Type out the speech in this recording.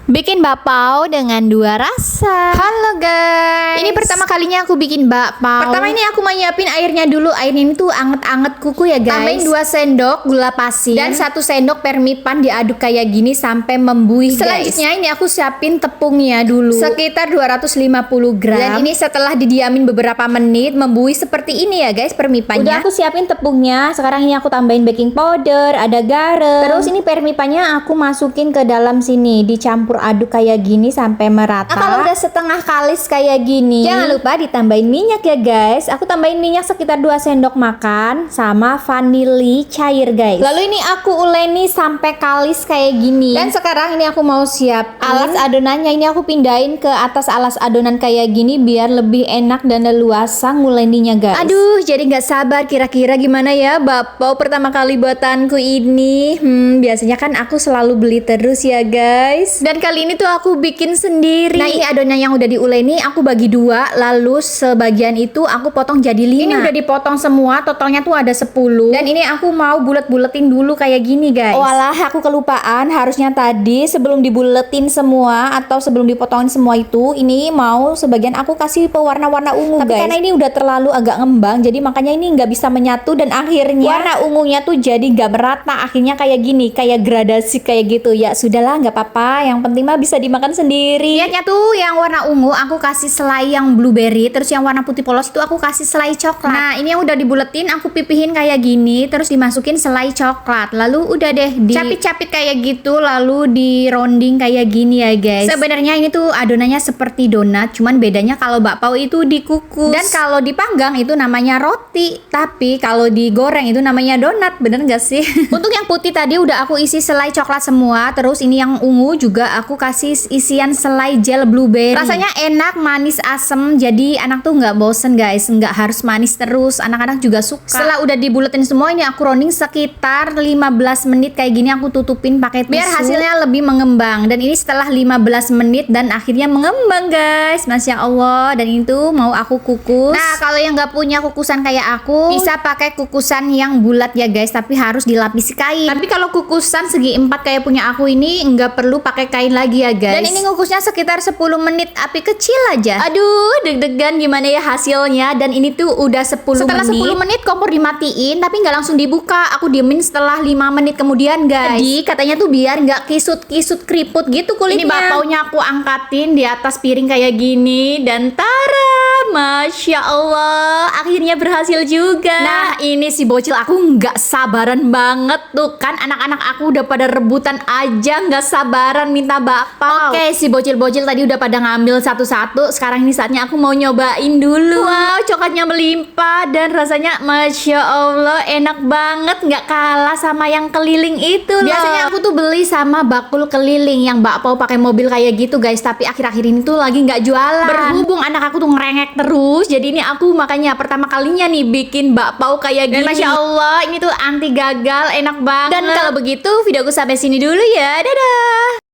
Bikin bakpao dengan dua rasa. Halo guys. Ini pertama kalinya aku bikin bakpao. Pertama ini aku mau nyiapin airnya dulu. Airnya ini tuh anget-anget kuku ya guys. Tambahin 2 sendok gula pasir dan 1 sendok permipan diaduk kayak gini sampai membuih guys. Selanjutnya ini aku siapin tepungnya dulu. Sekitar 250 gram. Dan ini setelah didiamin beberapa menit membuih seperti ini ya guys permipannya. Udah aku siapin tepungnya. Sekarang ini aku tambahin baking powder, ada garam. Terus ini permipannya aku masukin ke dalam sini, dicampur aduk kayak gini sampai merata. Nah, kalau udah setengah kalis kayak gini, jangan lupa ditambahin minyak ya guys. Aku tambahin minyak sekitar 2 sendok makan sama vanili cair guys. Lalu ini aku uleni sampai kalis kayak gini. Dan sekarang ini aku mau siap alas adonannya. Ini aku pindahin ke atas alas adonan kayak gini biar lebih enak dan leluasa nguleninya guys. Aduh, jadi nggak sabar kira-kira gimana ya bakpao pertama kali buatanku ini. Biasanya kan aku selalu beli terus ya guys. Dan kali ini tuh aku bikin sendiri. Nah, ini adonan yang udah diuleni aku bagi 2, lalu sebagian itu aku potong jadi 5. Ini udah dipotong semua, totalnya tuh ada 10. Dan ini aku mau bulet-buletin dulu kayak gini guys. Walah, aku kelupaan. Harusnya tadi sebelum dibuletin semua atau sebelum dipotongin semua itu, ini mau sebagian aku kasih pewarna-warna ungu Tapi guys. karena ini udah terlalu agak ngembang, jadi makanya ini nggak bisa menyatu dan akhirnya warna ungunya tuh jadi nggak merata. Akhirnya kayak gini, kayak gradasi kayak gitu. Ya sudahlah, nggak apa-apa. Yang penting mah bisa dimakan sendiri. lihatnya tuh yang warna ungu aku kasih selai yang blueberry, terus yang warna putih polos itu aku kasih selai coklat. Nah, ini yang udah dibuletin aku pipihin kayak gini, terus dimasukin selai coklat. Lalu udah deh dicapit-capit kayak gitu, lalu di rounding kayak gini ya guys. Sebenarnya ini tuh adonannya seperti donat, cuman bedanya kalau bakpao itu dikukus dan kalau dipanggang itu namanya roti, tapi kalau digoreng itu namanya donat. Bener gak sih? Untuk yang putih tadi udah aku isi selai coklat semua, terus ini yang ungu juga aku kasih isian selai gel blueberry. Rasanya enak, manis, asem, jadi anak tuh nggak bosen guys, nggak harus manis terus, anak-anak juga suka. Setelah udah dibuletin semua, ini aku rounding sekitar 15 menit kayak gini, aku tutupin pakai tisu biar hasilnya lebih mengembang. Dan ini setelah 15 menit dan akhirnya mengembang guys, Masya Allah. Dan itu mau aku kukus. Nah, kalau yang nggak punya kukusan kayak aku, bisa pakai kukusan yang bulat ya guys, tapi harus dilapisi kain. Tapi kalau kukusan segi 4 kayak punya aku ini nggak perlu pakai kain lagi ya guys. Dan ini ngukusnya sekitar 10 menit api kecil aja. Aduh, deg-degan gimana ya hasilnya. Dan ini tuh udah 10 setelah menit. Setelah 10 menit kompor dimatiin, tapi nggak langsung dibuka. Aku diemin setelah 5 menit kemudian guys. Jadi katanya tuh biar nggak kisut-kisut keriput gitu kulitnya. Ini bakpaonya aku angkatin di atas piring kayak gini dan tara, Masya Allah, akhirnya berhasil juga. Nah, ini si bocil aku nggak sabaran banget tuh kan, anak-anak aku udah pada rebutan aja, nggak sabaran minta bakpao. Oke, si bocil-bocil tadi udah pada ngambil satu-satu. Sekarang ini saatnya aku mau nyobain dulu. Wow, coklatnya melimpah dan rasanya Masya Allah enak banget, nggak kalah sama yang keliling itu loh. Biasanya aku tuh beli sama bakul keliling yang bakpao pakai mobil kayak gitu guys, tapi akhir-akhir ini tuh lagi nggak jualan. Berhubung anak aku tuh ngerengek terus, jadi ini aku makanya pertama kalinya nih bikin bakpao kayak gini. Dan Masya Allah, ini tuh anti gagal, enak banget. Dan kalau begitu videoku sampai sini dulu ya, dadah.